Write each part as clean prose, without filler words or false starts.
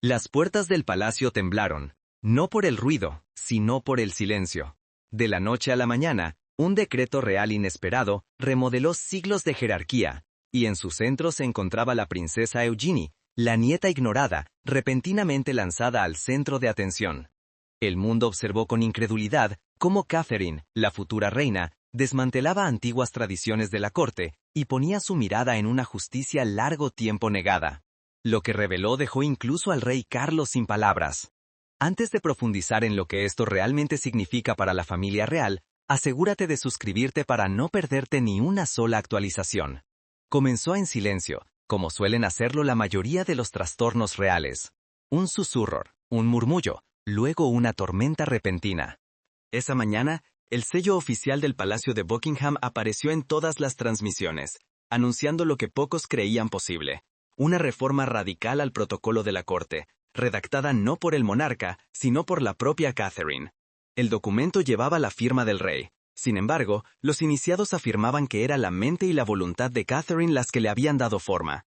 Las puertas del palacio temblaron, no por el ruido, sino por el silencio. De la noche a la mañana, un decreto real inesperado remodeló siglos de jerarquía, y en su centro se encontraba la princesa Eugenie, la nieta ignorada, repentinamente lanzada al centro de atención. El mundo observó con incredulidad cómo Catherine, la futura reina, desmantelaba antiguas tradiciones de la corte y ponía su mirada en una justicia largo tiempo negada. Lo que reveló dejó incluso al rey Carlos sin palabras. Antes de profundizar en lo que esto realmente significa para la familia real, asegúrate de suscribirte para no perderte ni una sola actualización. Comenzó en silencio, como suelen hacerlo la mayoría de los trastornos reales. Un susurro, un murmullo, luego una tormenta repentina. Esa mañana, el sello oficial del Palacio de Buckingham apareció en todas las transmisiones, anunciando lo que pocos creían posible: una reforma radical al protocolo de la corte, redactada no por el monarca, sino por la propia Catherine. El documento llevaba la firma del rey. Sin embargo, los iniciados afirmaban que era la mente y la voluntad de Catherine las que le habían dado forma.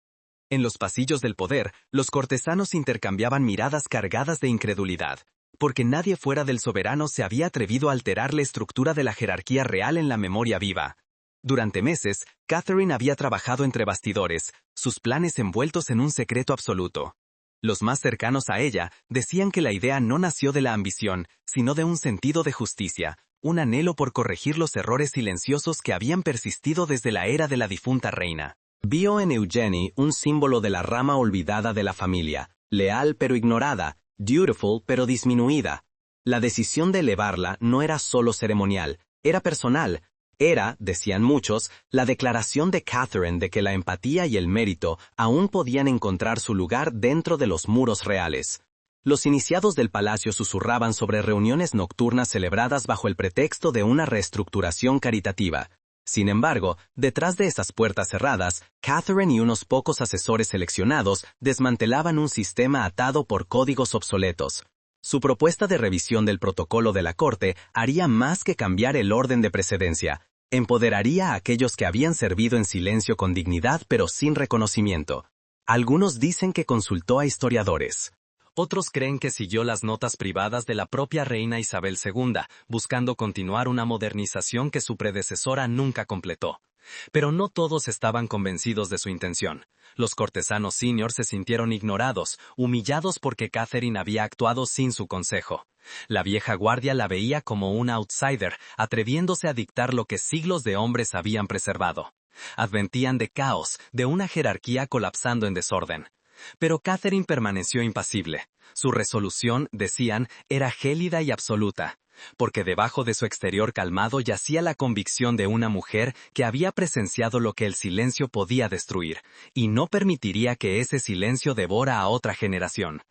En los pasillos del poder, los cortesanos intercambiaban miradas cargadas de incredulidad, porque nadie fuera del soberano se había atrevido a alterar la estructura de la jerarquía real en la memoria viva. Durante meses, Catherine había trabajado entre bastidores, sus planes envueltos en un secreto absoluto. Los más cercanos a ella decían que la idea no nació de la ambición, sino de un sentido de justicia, un anhelo por corregir los errores silenciosos que habían persistido desde la era de la difunta reina. Vio en Eugenie un símbolo de la rama olvidada de la familia, leal pero ignorada, dutiful pero disminuida. La decisión de elevarla no era solo ceremonial, era personal. Era, decían muchos, la declaración de Catherine de que la empatía y el mérito aún podían encontrar su lugar dentro de los muros reales. Los iniciados del palacio susurraban sobre reuniones nocturnas celebradas bajo el pretexto de una reestructuración caritativa. Sin embargo, detrás de esas puertas cerradas, Catherine y unos pocos asesores seleccionados desmantelaban un sistema atado por códigos obsoletos. Su propuesta de revisión del protocolo de la corte haría más que cambiar el orden de precedencia. Empoderaría a aquellos que habían servido en silencio con dignidad pero sin reconocimiento. Algunos dicen que consultó a historiadores. Otros creen que siguió las notas privadas de la propia reina Isabel II, buscando continuar una modernización que su predecesora nunca completó. Pero no todos estaban convencidos de su intención. Los cortesanos senior se sintieron ignorados, humillados porque Catherine había actuado sin su consejo. La vieja guardia la veía como una outsider, atreviéndose a dictar lo que siglos de hombres habían preservado. Advertían de caos, de una jerarquía colapsando en desorden. Pero Catherine permaneció impasible. Su resolución, decían, era gélida y absoluta, porque debajo de su exterior calmado yacía la convicción de una mujer que había presenciado lo que el silencio podía destruir, y no permitiría que ese silencio devora a otra generación.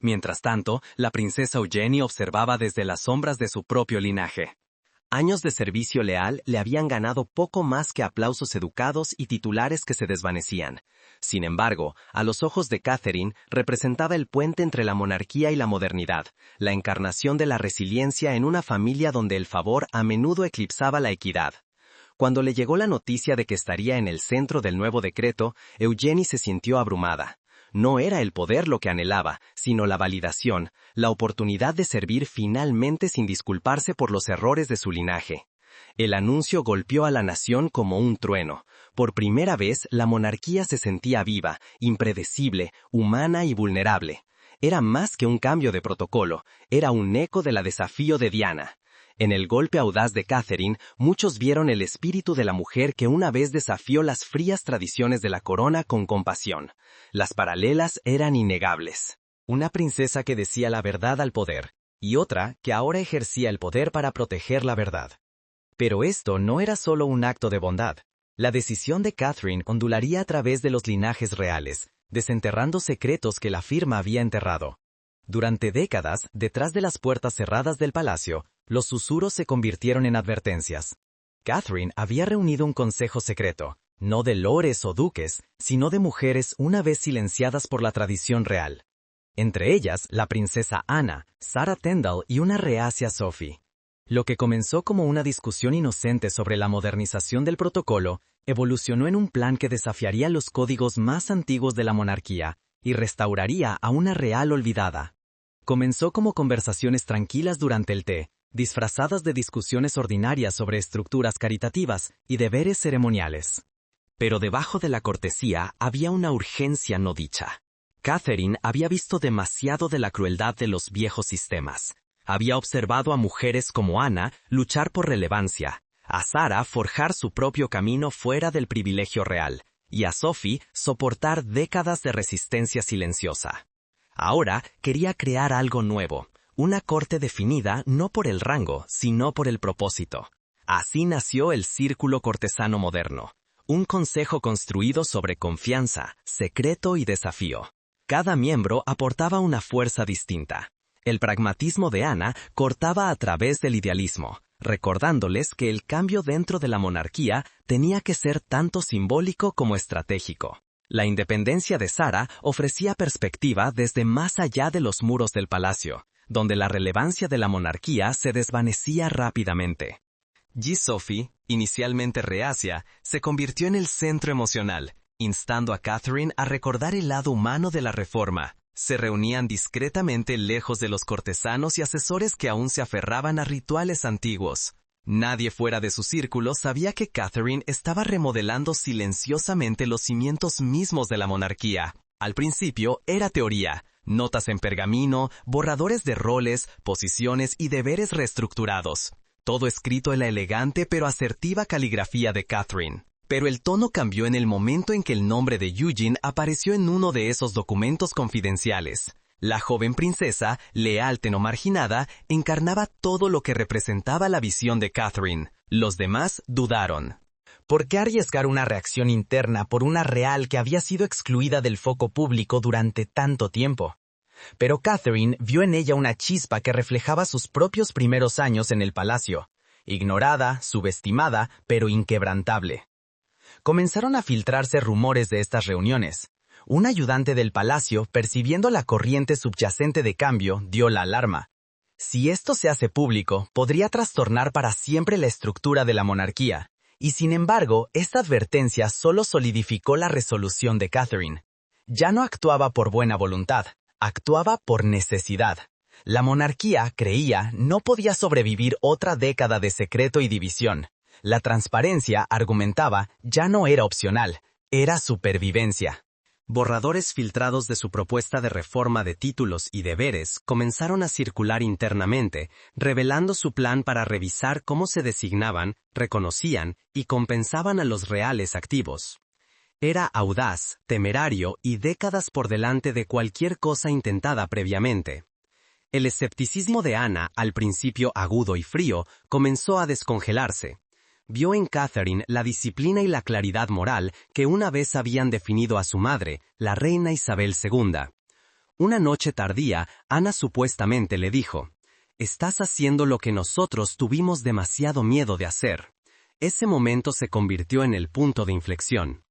Mientras tanto, la princesa Eugenie observaba desde las sombras de su propio linaje. Años de servicio leal le habían ganado poco más que aplausos educados y titulares que se desvanecían. Sin embargo, a los ojos de Catherine, representaba el puente entre la monarquía y la modernidad, la encarnación de la resiliencia en una familia donde el favor a menudo eclipsaba la equidad. Cuando le llegó la noticia de que estaría en el centro del nuevo decreto, Eugenie se sintió abrumada. No era el poder lo que anhelaba, sino la validación, la oportunidad de servir finalmente sin disculparse por los errores de su linaje. El anuncio golpeó a la nación como un trueno. Por primera vez, la monarquía se sentía viva, impredecible, humana y vulnerable. Era más que un cambio de protocolo, era un eco del desafío de Diana. En el golpe audaz de Catherine, muchos vieron el espíritu de la mujer que una vez desafió las frías tradiciones de la corona con compasión. Las paralelas eran innegables. Una princesa que decía la verdad al poder, y otra que ahora ejercía el poder para proteger la verdad. Pero esto no era solo un acto de bondad. La decisión de Catherine ondularía a través de los linajes reales, desenterrando secretos que la firma había enterrado. Durante décadas, detrás de las puertas cerradas del palacio, los susurros se convirtieron en advertencias. Catherine había reunido un consejo secreto, no de lores o duques, sino de mujeres una vez silenciadas por la tradición real. Entre ellas, la princesa Anna, Sarah Tendall y una reacia Sophie. Lo que comenzó como una discusión inocente sobre la modernización del protocolo, evolucionó en un plan que desafiaría los códigos más antiguos de la monarquía y restauraría a una real olvidada. Comenzó como conversaciones tranquilas durante el té, disfrazadas de discusiones ordinarias sobre estructuras caritativas y deberes ceremoniales. Pero debajo de la cortesía había una urgencia no dicha. Catherine había visto demasiado de la crueldad de los viejos sistemas. Había observado a mujeres como Anna luchar por relevancia, a Sarah forjar su propio camino fuera del privilegio real, y a Sophie soportar décadas de resistencia silenciosa. Ahora quería crear algo nuevo, una corte definida no por el rango, sino por el propósito. Así nació el Círculo Cortesano Moderno, un consejo construido sobre confianza, secreto y desafío. Cada miembro aportaba una fuerza distinta. El pragmatismo de Anna cortaba a través del idealismo, recordándoles que el cambio dentro de la monarquía tenía que ser tanto simbólico como estratégico. La independencia de Sarah ofrecía perspectiva desde más allá de los muros del palacio, donde la relevancia de la monarquía se desvanecía rápidamente. Sophie, inicialmente reacia, se convirtió en el centro emocional, instando a Catherine a recordar el lado humano de la reforma. Se reunían discretamente lejos de los cortesanos y asesores que aún se aferraban a rituales antiguos. Nadie fuera de su círculo sabía que Catherine estaba remodelando silenciosamente los cimientos mismos de la monarquía. Al principio era teoría, notas en pergamino, borradores de roles, posiciones y deberes reestructurados. Todo escrito en la elegante pero asertiva caligrafía de Catherine. Pero el tono cambió en el momento en que el nombre de Eugene apareció en uno de esos documentos confidenciales. La joven princesa, leal o marginada, encarnaba todo lo que representaba la visión de Catherine. Los demás dudaron. ¿Por qué arriesgar una reacción interna por una real que había sido excluida del foco público durante tanto tiempo? Pero Catherine vio en ella una chispa que reflejaba sus propios primeros años en el palacio. Ignorada, subestimada, pero inquebrantable. Comenzaron a filtrarse rumores de estas reuniones. Un ayudante del palacio, percibiendo la corriente subyacente de cambio, dio la alarma. Si esto se hace público, podría trastornar para siempre la estructura de la monarquía. Y sin embargo, esta advertencia solo solidificó la resolución de Catherine. Ya no actuaba por buena voluntad, actuaba por necesidad. La monarquía, creía, no podía sobrevivir otra década de secreto y división. La transparencia, argumentaba, ya no era opcional, era supervivencia. Borradores filtrados de su propuesta de reforma de títulos y deberes comenzaron a circular internamente, revelando su plan para revisar cómo se designaban, reconocían y compensaban a los reales activos. Era audaz, temerario y décadas por delante de cualquier cosa intentada previamente. El escepticismo de Anna, al principio agudo y frío, comenzó a descongelarse. Vio en Catherine la disciplina y la claridad moral que una vez habían definido a su madre, la reina Isabel II. Una noche tardía, Anna supuestamente le dijo: «Estás haciendo lo que nosotros tuvimos demasiado miedo de hacer». Ese momento se convirtió en el punto de inflexión.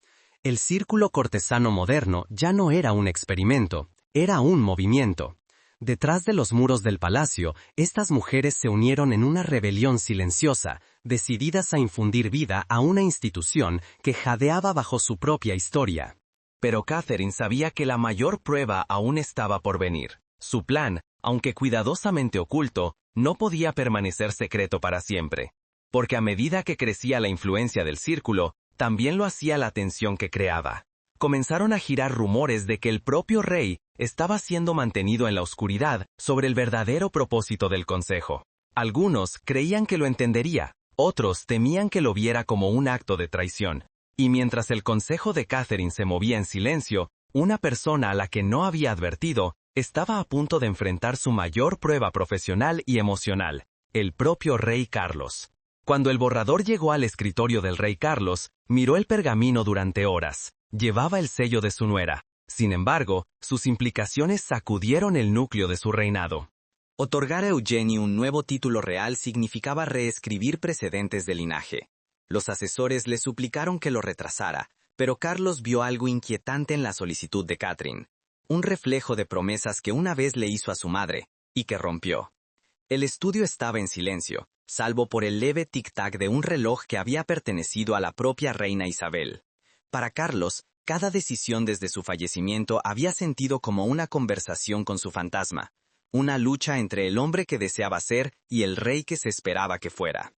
El círculo cortesano moderno ya no era un experimento, era un movimiento. Detrás de los muros del palacio, estas mujeres se unieron en una rebelión silenciosa, decididas a infundir vida a una institución que jadeaba bajo su propia historia. Pero Catherine sabía que la mayor prueba aún estaba por venir. Su plan, aunque cuidadosamente oculto, no podía permanecer secreto para siempre. Porque a medida que crecía la influencia del círculo, también lo hacía la tensión que creaba. Comenzaron a girar rumores de que el propio rey estaba siendo mantenido en la oscuridad sobre el verdadero propósito del consejo. Algunos creían que lo entendería, otros temían que lo viera como un acto de traición. Y mientras el consejo de Catherine se movía en silencio, una persona a la que no había advertido estaba a punto de enfrentar su mayor prueba profesional y emocional, el propio rey Carlos. Cuando el borrador llegó al escritorio del rey Carlos, miró el pergamino durante horas. Llevaba el sello de su nuera. Sin embargo, sus implicaciones sacudieron el núcleo de su reinado. Otorgar a Eugenie un nuevo título real significaba reescribir precedentes de linaje. Los asesores le suplicaron que lo retrasara, pero Carlos vio algo inquietante en la solicitud de Catherine. Un reflejo de promesas que una vez le hizo a su madre, y que rompió. El estudio estaba en silencio, salvo por el leve tic-tac de un reloj que había pertenecido a la propia reina Isabel. Para Carlos, Cada decisión desde su fallecimiento había sentido como una conversación con su fantasma, una lucha entre el hombre que deseaba ser y el rey que se esperaba que fuera.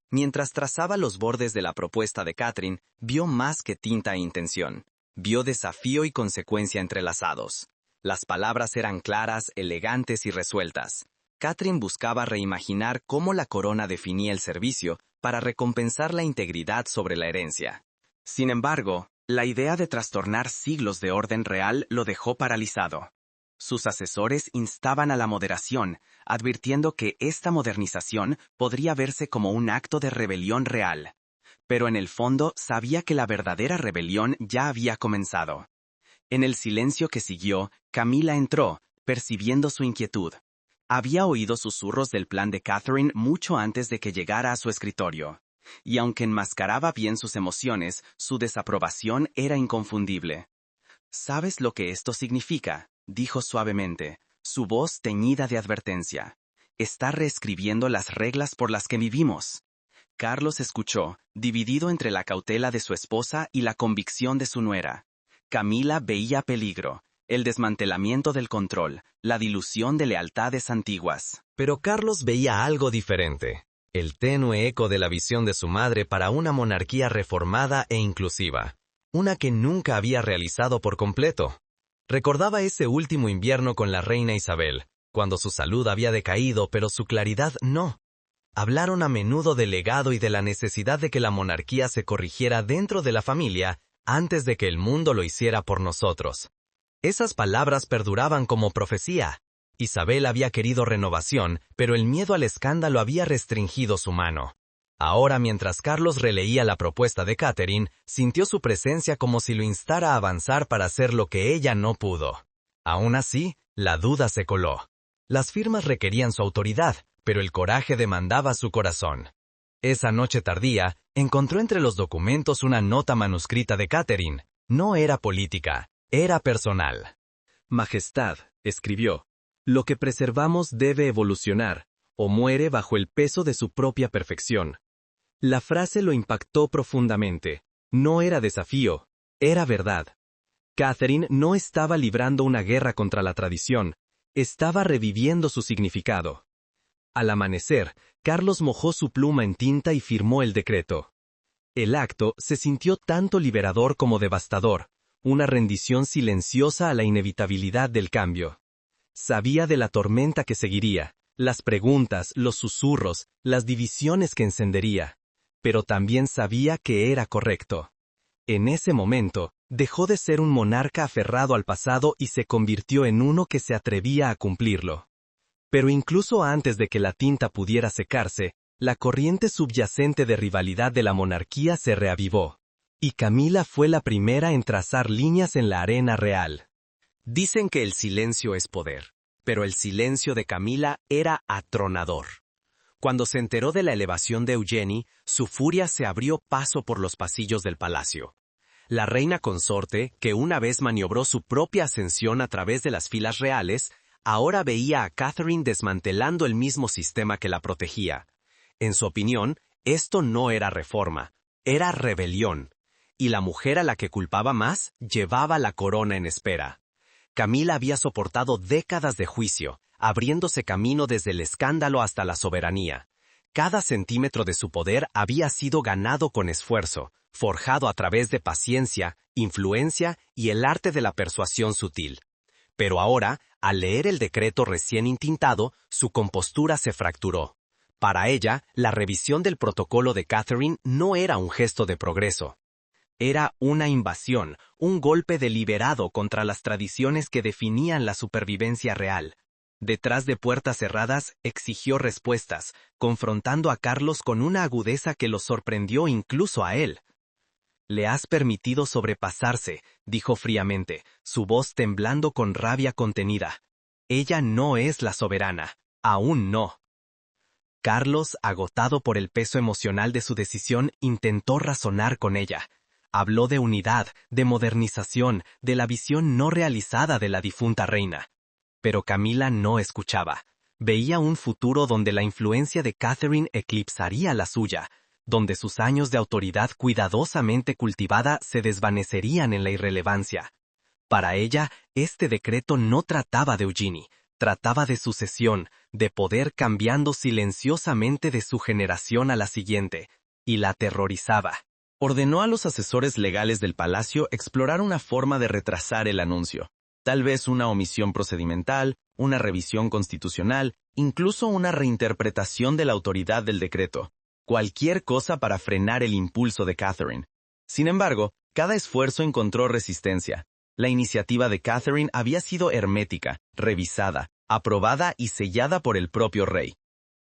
Mientras trazaba los bordes de la propuesta de Catherine, vio más que tinta e intención. Vio desafío y consecuencia entrelazados. Las palabras eran claras, elegantes y resueltas. Catherine buscaba reimaginar cómo la corona definía el servicio para recompensar la integridad sobre la herencia. Sin embargo, la idea de trastornar siglos de orden real lo dejó paralizado. Sus asesores instaban a la moderación, advirtiendo que esta modernización podría verse como un acto de rebelión real. Pero en el fondo sabía que la verdadera rebelión ya había comenzado. En el silencio que siguió, Camila entró, percibiendo su inquietud. Había oído susurros del plan de Catherine mucho antes de que llegara a su escritorio. Y aunque enmascaraba bien sus emociones, su desaprobación era inconfundible. «¿Sabes lo que esto significa?», dijo suavemente, su voz teñida de advertencia. «Está reescribiendo las reglas por las que vivimos». Carlos escuchó, dividido entre la cautela de su esposa y la convicción de su nuera. Camila veía peligro, el desmantelamiento del control, la dilución de lealtades antiguas. Pero Carlos veía algo diferente, el tenue eco de la visión de su madre para una monarquía reformada e inclusiva, una que nunca había realizado por completo. Recordaba ese último invierno con la reina Isabel, cuando su salud había decaído pero su claridad no. Hablaron a menudo del legado y de la necesidad de que la monarquía se corrigiera dentro de la familia antes de que el mundo lo hiciera por nosotros. Esas palabras perduraban como profecía. Isabel había querido renovación, pero el miedo al escándalo había restringido su mano. Ahora, mientras Carlos releía la propuesta de Catherine, sintió su presencia como si lo instara a avanzar para hacer lo que ella no pudo. Aún así, la duda se coló. Las firmas requerían su autoridad, pero el coraje demandaba su corazón. Esa noche tardía, encontró entre los documentos una nota manuscrita de Catherine. No era política, era personal. «Majestad», escribió, «lo que preservamos debe evolucionar, o muere bajo el peso de su propia perfección». La frase lo impactó profundamente. No era desafío, era verdad. Catherine no estaba librando una guerra contra la tradición, estaba reviviendo su significado. Al amanecer, Carlos mojó su pluma en tinta y firmó el decreto. El acto se sintió tanto liberador como devastador, una rendición silenciosa a la inevitabilidad del cambio. Sabía de la tormenta que seguiría, las preguntas, los susurros, las divisiones que encendería, pero también sabía que era correcto. En ese momento, dejó de ser un monarca aferrado al pasado y se convirtió en uno que se atrevía a cumplirlo. Pero incluso antes de que la tinta pudiera secarse, la corriente subyacente de rivalidad de la monarquía se reavivó, y Camila fue la primera en trazar líneas en la arena real. Dicen que el silencio es poder, pero el silencio de Camila era atronador. Cuando se enteró de la elevación de Eugenie, su furia se abrió paso por los pasillos del palacio. La reina consorte, que una vez maniobró su propia ascensión a través de las filas reales, ahora veía a Catherine desmantelando el mismo sistema que la protegía. En su opinión, esto no era reforma, era rebelión, y la mujer a la que culpaba más llevaba la corona en espera. Camila había soportado décadas de juicio, abriéndose camino desde el escándalo hasta la soberanía. Cada centímetro de su poder había sido ganado con esfuerzo, forjado a través de paciencia, influencia y el arte de la persuasión sutil. Pero ahora, al leer el decreto recién intintado, su compostura se fracturó. Para ella, la revisión del protocolo de Catherine no era un gesto de progreso. Era una invasión, un golpe deliberado contra las tradiciones que definían la supervivencia real. Detrás de puertas cerradas, exigió respuestas, confrontando a Carlos con una agudeza que lo sorprendió incluso a él. «Le has permitido sobrepasarse», dijo fríamente, su voz temblando con rabia contenida. «Ella no es la soberana, aún no». Carlos, agotado por el peso emocional de su decisión, intentó razonar con ella. Habló de unidad, de modernización, de la visión no realizada de la difunta reina. Pero Camila no escuchaba. Veía un futuro donde la influencia de Catherine eclipsaría la suya, donde sus años de autoridad cuidadosamente cultivada se desvanecerían en la irrelevancia. Para ella, este decreto no trataba de Eugenie, trataba de sucesión, de poder cambiando silenciosamente de su generación a la siguiente, y la aterrorizaba. Ordenó a los asesores legales del palacio explorar una forma de retrasar el anuncio. Tal vez una omisión procedimental, una revisión constitucional, incluso una reinterpretación de la autoridad del decreto. Cualquier cosa para frenar el impulso de Catherine. Sin embargo, cada esfuerzo encontró resistencia. La iniciativa de Catherine había sido hermética, revisada, aprobada y sellada por el propio rey.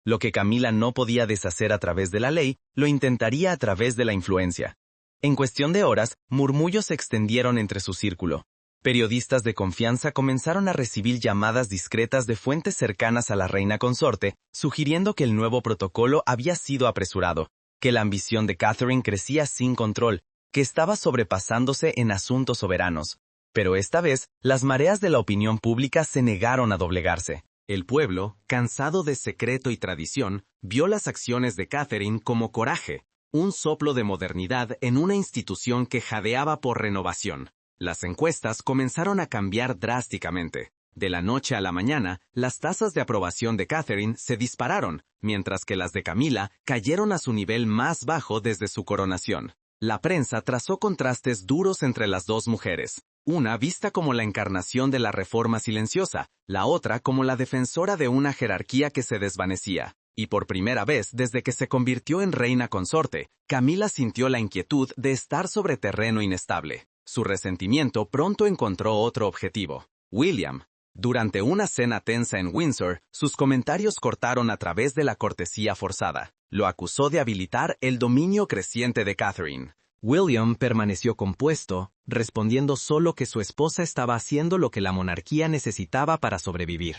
Lo que Camila no podía deshacer a través de la ley, lo intentaría a través de la influencia. En cuestión de horas, murmullos se extendieron entre su círculo. Periodistas de confianza comenzaron a recibir llamadas discretas de fuentes cercanas a la reina consorte, sugiriendo que el nuevo protocolo había sido apresurado, que la ambición de Catherine crecía sin control, que estaba sobrepasándose en asuntos soberanos. Pero esta vez, las mareas de la opinión pública se negaron a doblegarse. El pueblo, cansado de secreto y tradición, vio las acciones de Catherine como coraje, un soplo de modernidad en una institución que jadeaba por renovación. Las encuestas comenzaron a cambiar drásticamente. De la noche a la mañana, las tasas de aprobación de Catherine se dispararon, mientras que las de Camila cayeron a su nivel más bajo desde su coronación. La prensa trazó contrastes duros entre las dos mujeres, una vista como la encarnación de la reforma silenciosa, la otra como la defensora de una jerarquía que se desvanecía. Y por primera vez desde que se convirtió en reina consorte, Camila sintió la inquietud de estar sobre terreno inestable. Su resentimiento pronto encontró otro objetivo: William. Durante una cena tensa en Windsor, sus comentarios cortaron a través de la cortesía forzada. Lo acusó de habilitar el dominio creciente de Catherine. William permaneció compuesto, respondiendo solo que su esposa estaba haciendo lo que la monarquía necesitaba para sobrevivir.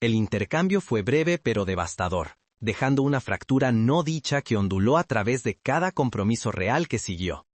El intercambio fue breve pero devastador, dejando una fractura no dicha que onduló a través de cada compromiso real que siguió.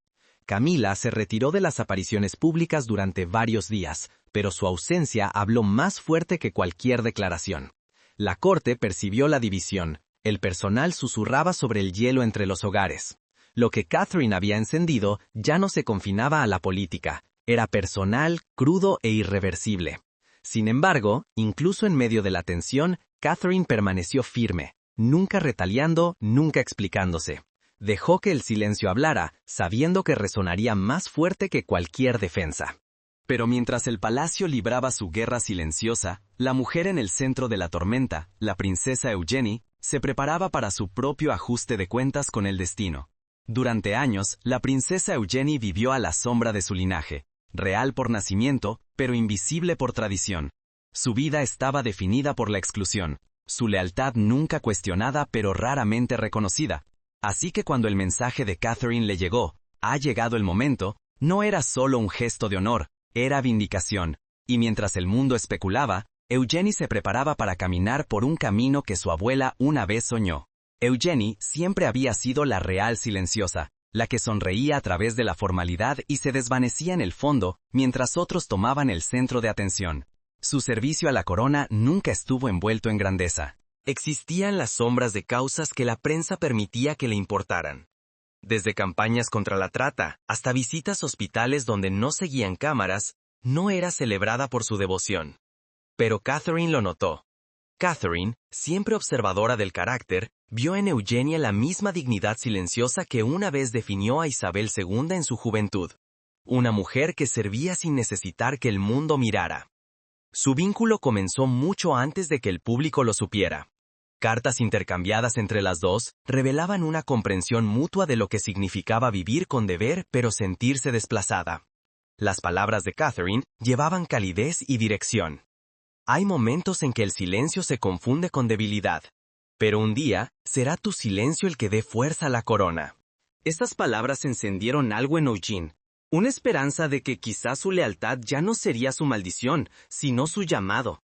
Camila se retiró de las apariciones públicas durante varios días, pero su ausencia habló más fuerte que cualquier declaración. La corte percibió la división, el personal susurraba sobre el hielo entre los hogares. Lo que Catherine había encendido ya no se confinaba a la política, era personal, crudo e irreversible. Sin embargo, incluso en medio de la tensión, Catherine permaneció firme, nunca retaliando, nunca explicándose. Dejó que el silencio hablara, sabiendo que resonaría más fuerte que cualquier defensa. Pero mientras el palacio libraba su guerra silenciosa, la mujer en el centro de la tormenta, la princesa Eugenie, se preparaba para su propio ajuste de cuentas con el destino. Durante años, la princesa Eugenie vivió a la sombra de su linaje, real por nacimiento, pero invisible por tradición. Su vida estaba definida por la exclusión, su lealtad nunca cuestionada pero raramente reconocida. Así que cuando el mensaje de Catherine le llegó, ha llegado el momento, no era solo un gesto de honor, era vindicación, y mientras el mundo especulaba, Eugenie se preparaba para caminar por un camino que su abuela una vez soñó. Eugenie siempre había sido la real silenciosa, la que sonreía a través de la formalidad y se desvanecía en el fondo, mientras otros tomaban el centro de atención. Su servicio a la corona nunca estuvo envuelto en grandeza. Existían las sombras de causas que la prensa permitía que le importaran. Desde campañas contra la trata hasta visitas a hospitales donde no seguían cámaras, no era celebrada por su devoción. Pero Catherine lo notó. Catherine, siempre observadora del carácter, vio en Eugenia la misma dignidad silenciosa que una vez definió a Isabel II en su juventud. Una mujer que servía sin necesitar que el mundo mirara. Su vínculo comenzó mucho antes de que el público lo supiera. Cartas intercambiadas entre las dos revelaban una comprensión mutua de lo que significaba vivir con deber pero sentirse desplazada. Las palabras de Catherine llevaban calidez y dirección. Hay momentos en que el silencio se confunde con debilidad, pero un día será tu silencio el que dé fuerza a la corona. Estas palabras encendieron algo en Eugenie, una esperanza de que quizás su lealtad ya no sería su maldición, sino su llamado.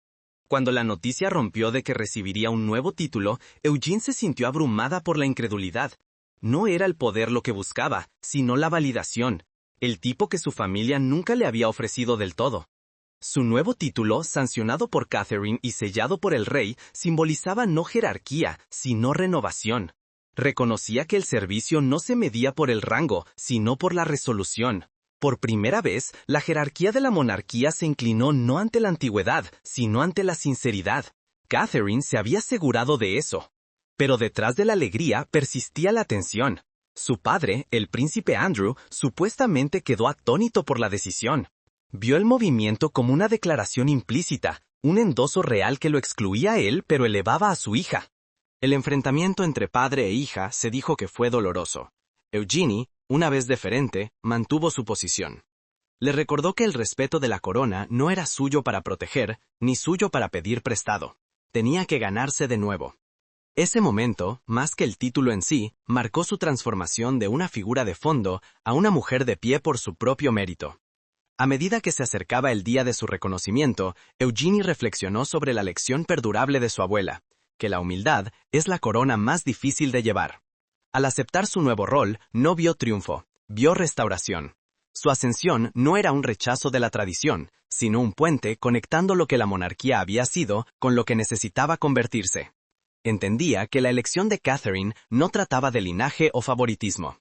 Cuando la noticia rompió de que recibiría un nuevo título, Eugenie se sintió abrumada por la incredulidad. No era el poder lo que buscaba, sino la validación, el tipo que su familia nunca le había ofrecido del todo. Su nuevo título, sancionado por Catherine y sellado por el rey, simbolizaba no jerarquía, sino renovación. Reconocía que el servicio no se medía por el rango, sino por la resolución. Por primera vez, la jerarquía de la monarquía se inclinó no ante la antigüedad, sino ante la sinceridad. Catherine se había asegurado de eso. Pero detrás de la alegría persistía la tensión. Su padre, el príncipe Andrew, supuestamente quedó atónito por la decisión. Vio el movimiento como una declaración implícita, un endoso real que lo excluía a él pero elevaba a su hija. El enfrentamiento entre padre e hija se dijo que fue doloroso. Eugenie, una vez deferente, mantuvo su posición. Le recordó que el respeto de la corona no era suyo para proteger, ni suyo para pedir prestado. Tenía que ganarse de nuevo. Ese momento, más que el título en sí, marcó su transformación de una figura de fondo a una mujer de pie por su propio mérito. A medida que se acercaba el día de su reconocimiento, Eugenie reflexionó sobre la lección perdurable de su abuela, que la humildad es la corona más difícil de llevar. Al aceptar su nuevo rol, no vio triunfo, vio restauración. Su ascensión no era un rechazo de la tradición, sino un puente conectando lo que la monarquía había sido con lo que necesitaba convertirse. Entendía que la elección de Catherine no trataba de linaje o favoritismo.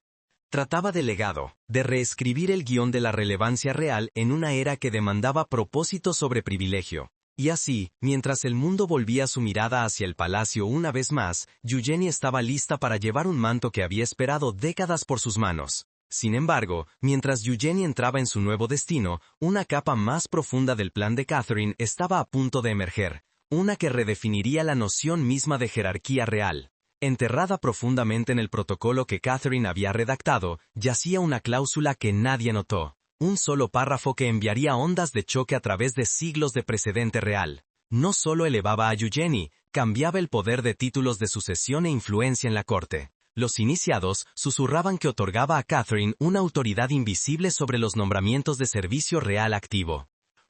Trataba de legado, de reescribir el guión de la relevancia real en una era que demandaba propósito sobre privilegio. Y así, mientras el mundo volvía su mirada hacia el palacio una vez más, Eugenie estaba lista para llevar un manto que había esperado décadas por sus manos. Sin embargo, mientras Eugenie entraba en su nuevo destino, una capa más profunda del plan de Catherine estaba a punto de emerger, una que redefiniría la noción misma de jerarquía real. Enterrada profundamente en el protocolo que Catherine había redactado, yacía una cláusula que nadie notó. Un solo párrafo que enviaría ondas de choque a través de siglos de precedente real. No solo elevaba a Eugenie, cambiaba el poder de títulos de sucesión e influencia en la corte. Los iniciados susurraban que otorgaba a Catherine una autoridad invisible sobre los nombramientos de servicio real activo.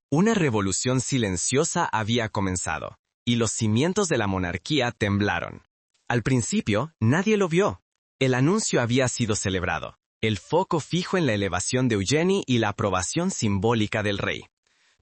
Una revolución silenciosa había comenzado, y los cimientos de la monarquía temblaron. Al principio, nadie lo vio. El anuncio había sido celebrado. El foco fijo en la elevación de Eugenie y la aprobación simbólica del rey.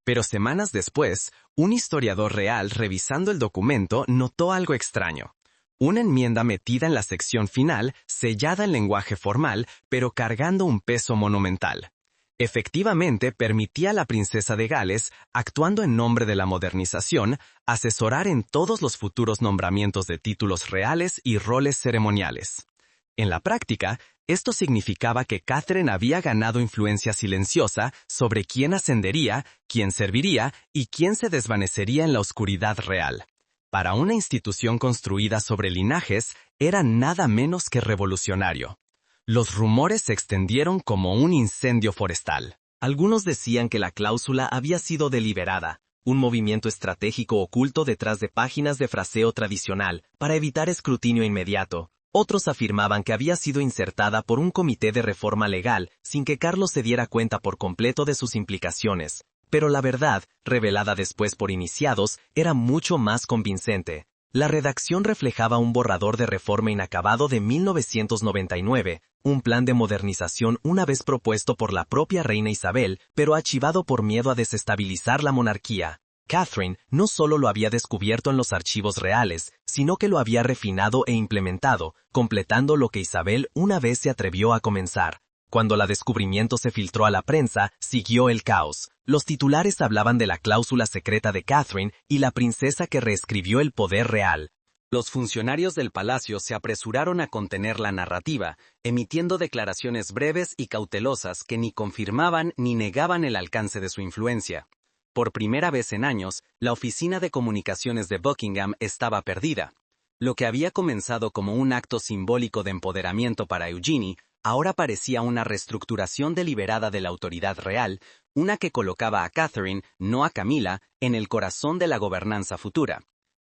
Pero semanas después, un historiador real revisando el documento notó algo extraño. Una enmienda metida en la sección final, sellada en lenguaje formal, pero cargando un peso monumental. Efectivamente, permitía a la princesa de Gales, actuando en nombre de la modernización, asesorar en todos los futuros nombramientos de títulos reales y roles ceremoniales. En la práctica, esto significaba que Catherine había ganado influencia silenciosa sobre quién ascendería, quién serviría y quién se desvanecería en la oscuridad real. Para una institución construida sobre linajes, era nada menos que revolucionario. Los rumores se extendieron como un incendio forestal. Algunos decían que la cláusula había sido deliberada, un movimiento estratégico oculto detrás de páginas de fraseo tradicional para evitar escrutinio inmediato. Otros afirmaban que había sido insertada por un comité de reforma legal sin que Carlos se diera cuenta por completo de sus implicaciones. Pero la verdad, revelada después por iniciados, era mucho más convincente. La redacción reflejaba un borrador de reforma inacabado de 1999, un plan de modernización una vez propuesto por la propia reina Isabel, pero archivado por miedo a desestabilizar la monarquía. Catherine no solo lo había descubierto en los archivos reales, sino que lo había refinado e implementado, completando lo que Isabel una vez se atrevió a comenzar. Cuando el descubrimiento se filtró a la prensa, siguió el caos. Los titulares hablaban de la cláusula secreta de Catherine y la princesa que reescribió el poder real. Los funcionarios del palacio se apresuraron a contener la narrativa, emitiendo declaraciones breves y cautelosas que ni confirmaban ni negaban el alcance de su influencia. Por primera vez en años, la oficina de comunicaciones de Buckingham estaba perdida. Lo que había comenzado como un acto simbólico de empoderamiento para Eugenie, ahora parecía una reestructuración deliberada de la autoridad real, una que colocaba a Catherine, no a Camila, en el corazón de la gobernanza futura.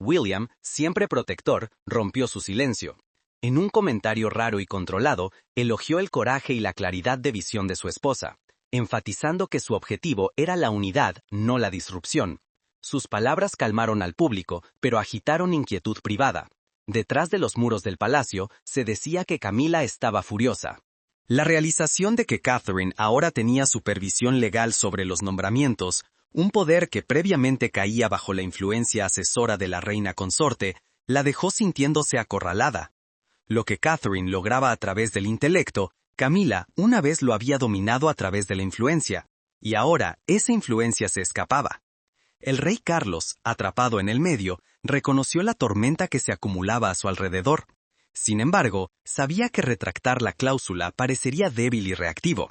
William, siempre protector, rompió su silencio. En un comentario raro y controlado, elogió el coraje y la claridad de visión de su esposa, enfatizando que su objetivo era la unidad, no la disrupción. Sus palabras calmaron al público, pero agitaron inquietud privada. Detrás de los muros del palacio, se decía que Camila estaba furiosa. La realización de que Catherine ahora tenía supervisión legal sobre los nombramientos, un poder que previamente caía bajo la influencia asesora de la reina consorte, la dejó sintiéndose acorralada. Lo que Catherine lograba a través del intelecto, Camila una vez lo había dominado a través de la influencia, y ahora esa influencia se escapaba. El rey Carlos, atrapado en el medio, reconoció la tormenta que se acumulaba a su alrededor. Sin embargo, sabía que retractar la cláusula parecería débil y reactivo.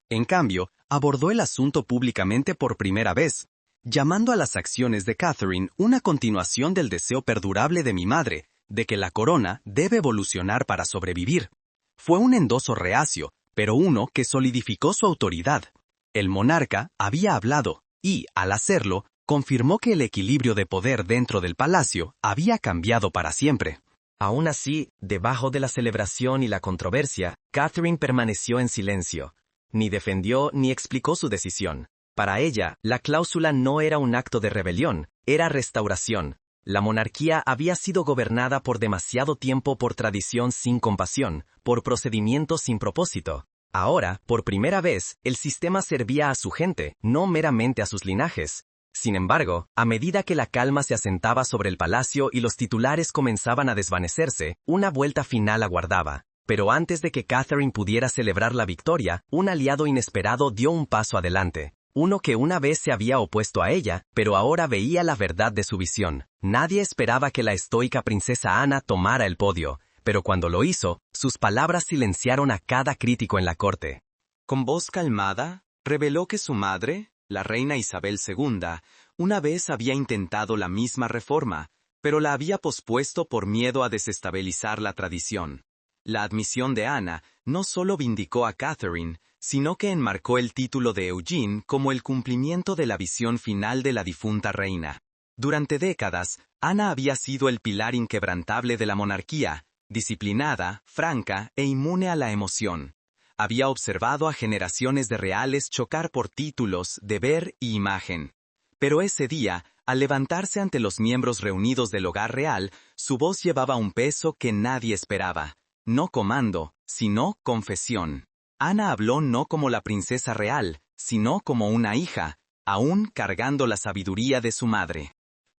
En cambio, abordó el asunto públicamente por primera vez, llamando a las acciones de Catherine una continuación del deseo perdurable de mi madre, de que la corona debe evolucionar para sobrevivir. Fue un endoso reacio, pero uno que solidificó su autoridad. El monarca había hablado, y, al hacerlo, confirmó que el equilibrio de poder dentro del palacio había cambiado para siempre. Aún así, debajo de la celebración y la controversia, Catherine permaneció en silencio. Ni defendió ni explicó su decisión. Para ella, la cláusula no era un acto de rebelión, era restauración. La monarquía había sido gobernada por demasiado tiempo por tradición sin compasión, por procedimientos sin propósito. Ahora, por primera vez, el sistema servía a su gente, no meramente a sus linajes. Sin embargo, a medida que la calma se asentaba sobre el palacio y los titulares comenzaban a desvanecerse, una vuelta final aguardaba. Pero antes de que Catherine pudiera celebrar la victoria, un aliado inesperado dio un paso adelante. Uno que una vez se había opuesto a ella, pero ahora veía la verdad de su visión. Nadie esperaba que la estoica princesa Ana tomara el podio, pero cuando lo hizo, sus palabras silenciaron a cada crítico en la corte. Con voz calmada, reveló que su madre, la reina Isabel II, una vez había intentado la misma reforma, pero la había pospuesto por miedo a desestabilizar la tradición. La admisión de Ana no solo vindicó a Catherine, sino que enmarcó el título de Eugene como el cumplimiento de la visión final de la difunta reina. Durante décadas, Ana había sido el pilar inquebrantable de la monarquía, disciplinada, franca e inmune a la emoción. Había observado a generaciones de reales chocar por títulos, deber y imagen. Pero ese día, al levantarse ante los miembros reunidos del hogar real, su voz llevaba un peso que nadie esperaba. No comando, sino confesión. Ana habló no como la princesa real, sino como una hija, aún cargando la sabiduría de su madre.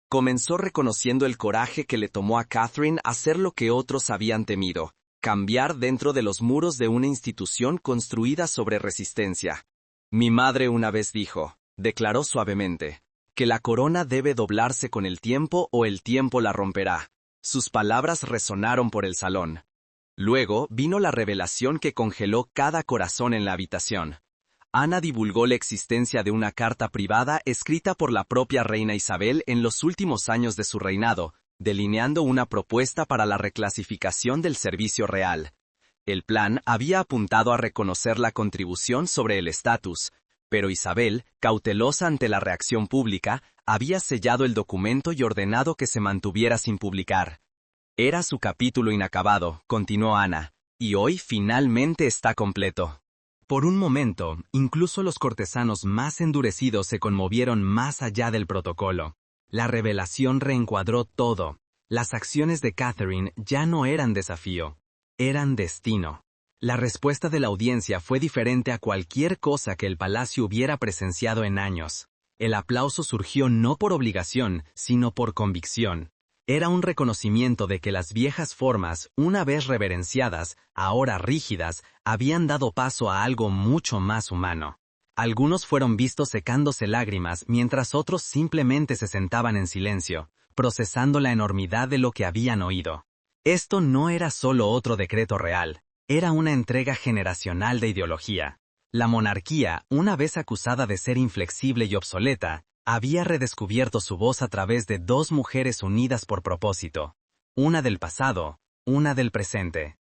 Comenzó reconociendo el coraje que le tomó a Catherine hacer lo que otros habían temido, cambiar dentro de los muros de una institución construida sobre resistencia. Mi madre una vez dijo, declaró suavemente, que la corona debe doblarse con el tiempo o el tiempo la romperá. Sus palabras resonaron por el salón. Luego vino la revelación que congeló cada corazón en la habitación. Ana divulgó la existencia de una carta privada escrita por la propia reina Isabel en los últimos años de su reinado, delineando una propuesta para la reclasificación del servicio real. El plan había apuntado a reconocer la contribución sobre el estatus, pero Isabel, cautelosa ante la reacción pública, había sellado el documento y ordenado que se mantuviera sin publicar. Era su capítulo inacabado, continuó Ana, y hoy finalmente está completo. Por un momento, incluso los cortesanos más endurecidos se conmovieron más allá del protocolo. La revelación reencuadró todo. Las acciones de Catherine ya no eran desafío, eran destino. La respuesta de la audiencia fue diferente a cualquier cosa que el palacio hubiera presenciado en años. El aplauso surgió no por obligación, sino por convicción. Era un reconocimiento de que las viejas formas, una vez reverenciadas, ahora rígidas, habían dado paso a algo mucho más humano. Algunos fueron vistos secándose lágrimas, mientras otros simplemente se sentaban en silencio, procesando la enormidad de lo que habían oído. Esto no era solo otro decreto real, era una entrega generacional de ideología. La monarquía, una vez acusada de ser inflexible y obsoleta, había redescubierto su voz a través de dos mujeres unidas por propósito, una del pasado, una del presente.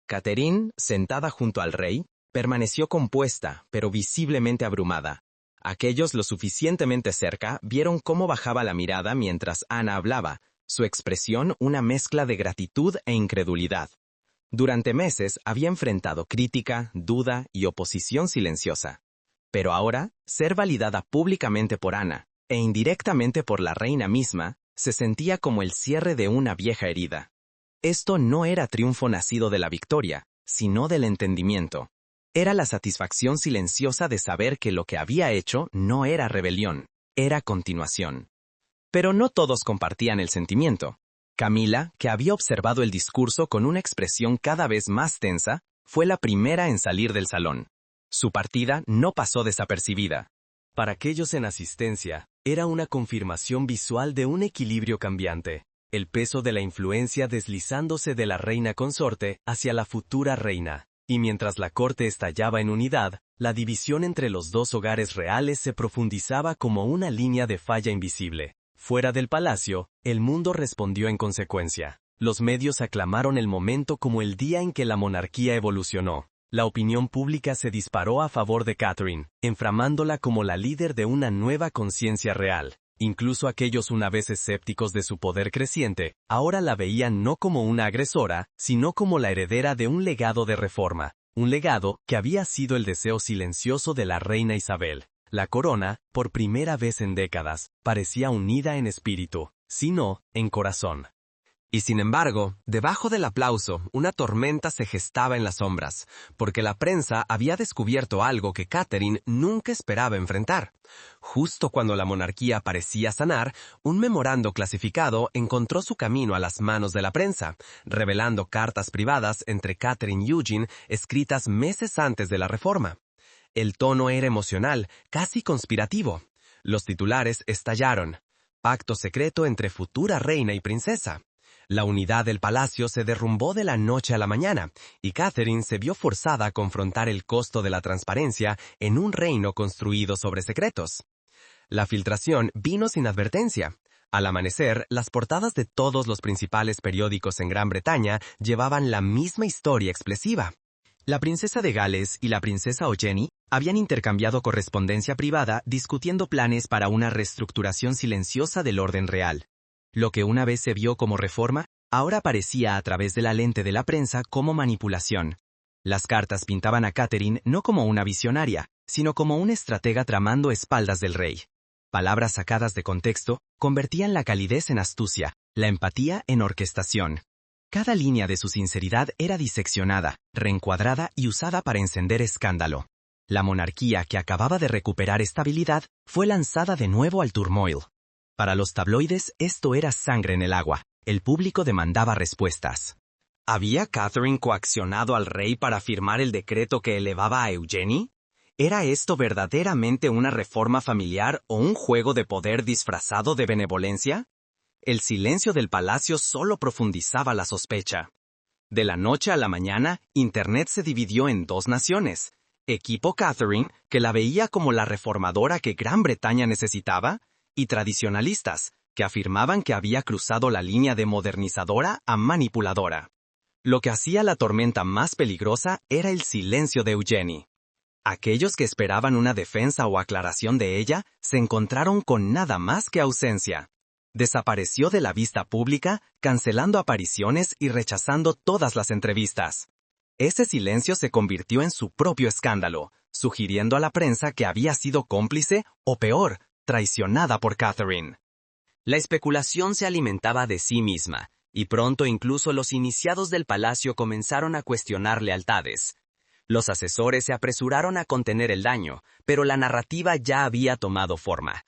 Catherine, sentada junto al rey, permaneció compuesta, pero visiblemente abrumada. Aquellos lo suficientemente cerca vieron cómo bajaba la mirada mientras Ana hablaba, su expresión una mezcla de gratitud e incredulidad. Durante meses había enfrentado crítica, duda y oposición silenciosa. Pero ahora, ser validada públicamente por Ana, e indirectamente por la reina misma, se sentía como el cierre de una vieja herida. Esto no era triunfo nacido de la victoria, sino del entendimiento. Era la satisfacción silenciosa de saber que lo que había hecho no era rebelión, era continuación. Pero no todos compartían el sentimiento. Camila, que había observado el discurso con una expresión cada vez más tensa, fue la primera en salir del salón. Su partida no pasó desapercibida. Para aquellos en asistencia, era una confirmación visual de un equilibrio cambiante, el peso de la influencia deslizándose de la reina consorte hacia la futura reina, y mientras la corte estallaba en unidad, la división entre los dos hogares reales se profundizaba como una línea de falla invisible. Fuera del palacio, el mundo respondió en consecuencia. Los medios aclamaron el momento como el día en que la monarquía evolucionó. La opinión pública se disparó a favor de Catherine, enframándola como la líder de una nueva conciencia real. Incluso aquellos una vez escépticos de su poder creciente, ahora la veían no como una agresora, sino como la heredera de un legado de reforma. Un legado que había sido el deseo silencioso de la reina Isabel. La corona, por primera vez en décadas, parecía unida en espíritu, si no, en corazón. Y sin embargo, debajo del aplauso, una tormenta se gestaba en las sombras, porque la prensa había descubierto algo que Catherine nunca esperaba enfrentar. Justo cuando la monarquía parecía sanar, un memorando clasificado encontró su camino a las manos de la prensa, revelando cartas privadas entre Catherine y Eugene escritas meses antes de la reforma. El tono era emocional, casi conspirativo. Los titulares estallaron. Pacto secreto entre futura reina y princesa. La unidad del palacio se derrumbó de la noche a la mañana, y Catherine se vio forzada a confrontar el costo de la transparencia en un reino construido sobre secretos. La filtración vino sin advertencia. Al amanecer, las portadas de todos los principales periódicos en Gran Bretaña llevaban la misma historia explosiva. La princesa de Gales y la princesa Eugenie habían intercambiado correspondencia privada discutiendo planes para una reestructuración silenciosa del orden real. Lo que una vez se vio como reforma, ahora aparecía a través de la lente de la prensa como manipulación. Las cartas pintaban a Catherine no como una visionaria, sino como una estratega tramando espaldas del rey. Palabras sacadas de contexto convertían la calidez en astucia, la empatía en orquestación. Cada línea de su sinceridad era diseccionada, reencuadrada y usada para encender escándalo. La monarquía que acababa de recuperar estabilidad fue lanzada de nuevo al turmoil. Para los tabloides esto era sangre en el agua. El público demandaba respuestas. ¿Había Catherine coaccionado al rey para firmar el decreto que elevaba a Eugenie? ¿Era esto verdaderamente una reforma familiar o un juego de poder disfrazado de benevolencia? El silencio del palacio solo profundizaba la sospecha. De la noche a la mañana, Internet se dividió en dos naciones. Equipo Catherine, que la veía como la reformadora que Gran Bretaña necesitaba, y tradicionalistas, que afirmaban que había cruzado la línea de modernizadora a manipuladora. Lo que hacía la tormenta más peligrosa era el silencio de Eugenie. Aquellos que esperaban una defensa o aclaración de ella se encontraron con nada más que ausencia. Desapareció de la vista pública, cancelando apariciones y rechazando todas las entrevistas. Ese silencio se convirtió en su propio escándalo, sugiriendo a la prensa que había sido cómplice, o peor, traicionada por Catherine. La especulación se alimentaba de sí misma, y pronto incluso los iniciados del palacio comenzaron a cuestionar lealtades. Los asesores se apresuraron a contener el daño, pero la narrativa ya había tomado forma.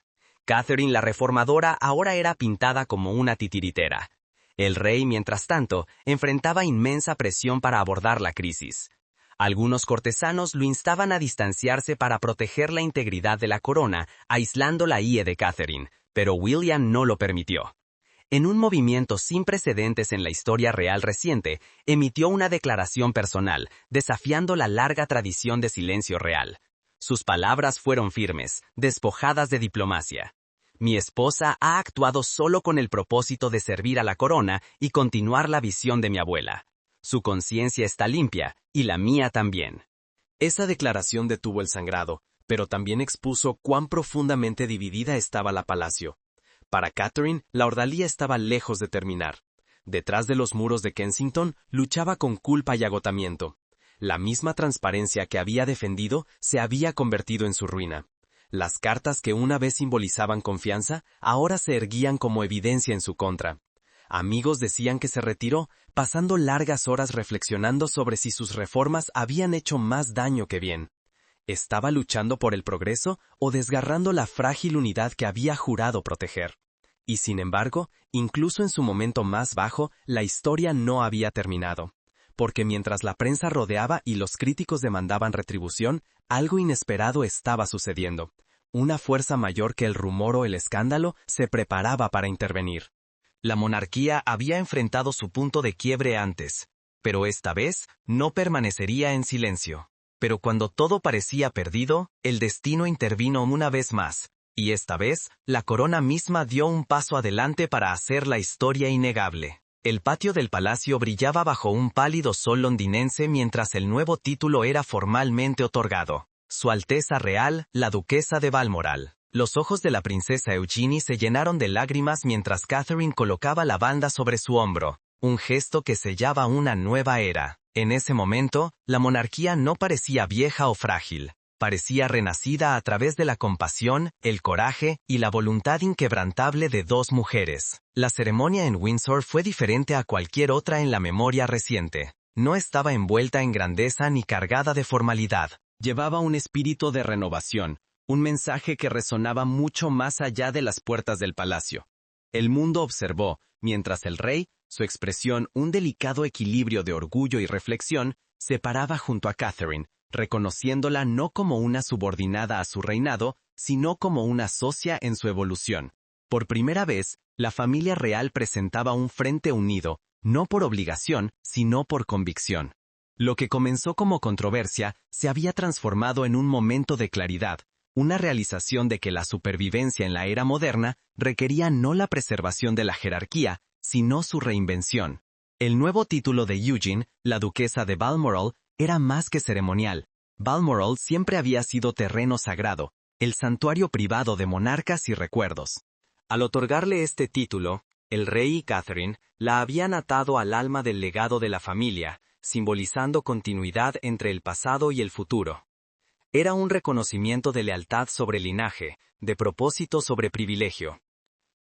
Catherine la reformadora ahora era pintada como una titiritera. El rey, mientras tanto, enfrentaba inmensa presión para abordar la crisis. Algunos cortesanos lo instaban a distanciarse para proteger la integridad de la corona, aislando la ie de Catherine, pero William no lo permitió. En un movimiento sin precedentes en la historia real reciente, emitió una declaración personal, desafiando la larga tradición de silencio real. Sus palabras fueron firmes, despojadas de diplomacia. Mi esposa ha actuado solo con el propósito de servir a la corona y continuar la visión de mi abuela. Su conciencia está limpia, y la mía también. Esa declaración detuvo el sangrado, pero también expuso cuán profundamente dividida estaba la palacio. Para Catherine, la ordalía estaba lejos de terminar. Detrás de los muros de Kensington, luchaba con culpa y agotamiento. La misma transparencia que había defendido se había convertido en su ruina. Las cartas que una vez simbolizaban confianza, ahora se erguían como evidencia en su contra. Amigos decían que se retiró, pasando largas horas reflexionando sobre si sus reformas habían hecho más daño que bien. ¿Estaba luchando por el progreso o desgarrando la frágil unidad que había jurado proteger? Y sin embargo, incluso en su momento más bajo, la historia no había terminado. Porque mientras la prensa rodeaba y los críticos demandaban retribución, algo inesperado estaba sucediendo. Una fuerza mayor que el rumor o el escándalo se preparaba para intervenir. La monarquía había enfrentado su punto de quiebre antes, pero esta vez no permanecería en silencio. Pero cuando todo parecía perdido, el destino intervino una vez más, y esta vez, la corona misma dio un paso adelante para hacer la historia innegable. El patio del palacio brillaba bajo un pálido sol londinense mientras el nuevo título era formalmente otorgado. Su Alteza Real, la Duquesa de Balmoral. Los ojos de la princesa Eugenie se llenaron de lágrimas mientras Catherine colocaba la banda sobre su hombro, un gesto que sellaba una nueva era. En ese momento, la monarquía no parecía vieja o frágil. Parecía renacida a través de la compasión, el coraje y la voluntad inquebrantable de dos mujeres. La ceremonia en Windsor fue diferente a cualquier otra en la memoria reciente. No estaba envuelta en grandeza ni cargada de formalidad. Llevaba un espíritu de renovación, un mensaje que resonaba mucho más allá de las puertas del palacio. El mundo observó, mientras el rey, su expresión un delicado equilibrio de orgullo y reflexión, se paraba junto a Catherine, reconociéndola no como una subordinada a su reinado, sino como una socia en su evolución. Por primera vez, la familia real presentaba un frente unido, no por obligación, sino por convicción. Lo que comenzó como controversia se había transformado en un momento de claridad, una realización de que la supervivencia en la era moderna requería no la preservación de la jerarquía, sino su reinvención. El nuevo título de Eugenie, la duquesa de Balmoral, era más que ceremonial. Balmoral siempre había sido terreno sagrado, el santuario privado de monarcas y recuerdos. Al otorgarle este título, el rey y Catherine la habían atado al alma del legado de la familia, simbolizando continuidad entre el pasado y el futuro. Era un reconocimiento de lealtad sobre linaje, de propósito sobre privilegio.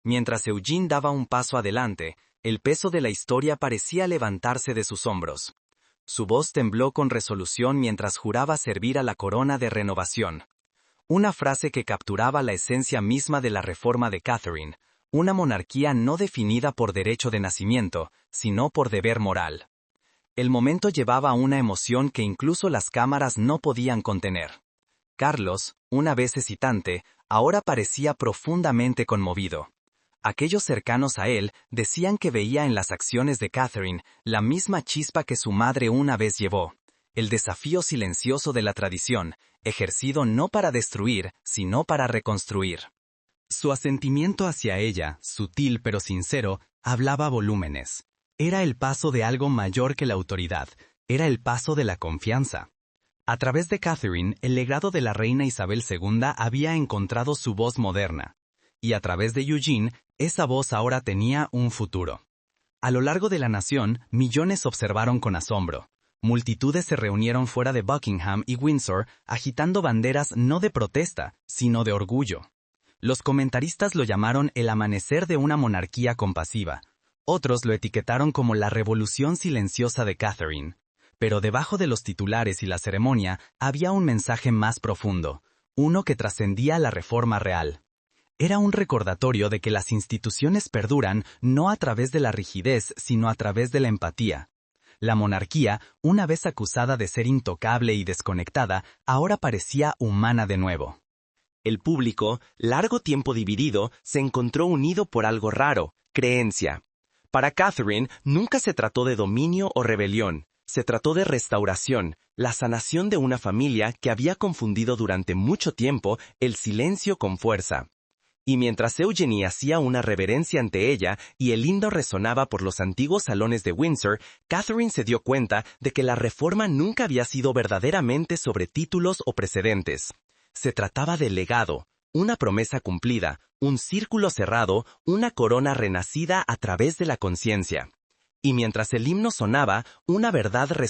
Mientras Eugenie daba un paso adelante, el peso de la historia parecía levantarse de sus hombros. Su voz tembló con resolución mientras juraba servir a la corona de renovación. Una frase que capturaba la esencia misma de la reforma de Catherine, una monarquía no definida por derecho de nacimiento, sino por deber moral. El momento llevaba una emoción que incluso las cámaras no podían contener. Carlos, una vez hesitante, ahora parecía profundamente conmovido. Aquellos cercanos a él decían que veía en las acciones de Catherine la misma chispa que su madre una vez llevó, el desafío silencioso de la tradición, ejercido no para destruir, sino para reconstruir. Su asentimiento hacia ella, sutil pero sincero, hablaba volúmenes. Era el paso de algo mayor que la autoridad, era el paso de la confianza. A través de Catherine, el legado de la reina Isabel II había encontrado su voz moderna. Y a través de Eugenie, esa voz ahora tenía un futuro. A lo largo de la nación, millones observaron con asombro. Multitudes se reunieron fuera de Buckingham y Windsor, agitando banderas no de protesta, sino de orgullo. Los comentaristas lo llamaron el amanecer de una monarquía compasiva. Otros lo etiquetaron como la revolución silenciosa de Catherine. Pero debajo de los titulares y la ceremonia había un mensaje más profundo, uno que trascendía la reforma real. Era un recordatorio de que las instituciones perduran no a través de la rigidez, sino a través de la empatía. La monarquía, una vez acusada de ser intocable y desconectada, ahora parecía humana de nuevo. El público, largo tiempo dividido, se encontró unido por algo raro, creencia. Para Catherine, nunca se trató de dominio o rebelión, se trató de restauración, la sanación de una familia que había confundido durante mucho tiempo el silencio con fuerza. Y mientras Eugenie hacía una reverencia ante ella y el himno resonaba por los antiguos salones de Windsor, Catherine se dio cuenta de que la reforma nunca había sido verdaderamente sobre títulos o precedentes. Se trataba de legado, una promesa cumplida, un círculo cerrado, una corona renacida a través de la conciencia. Y mientras el himno sonaba, una verdad resonaba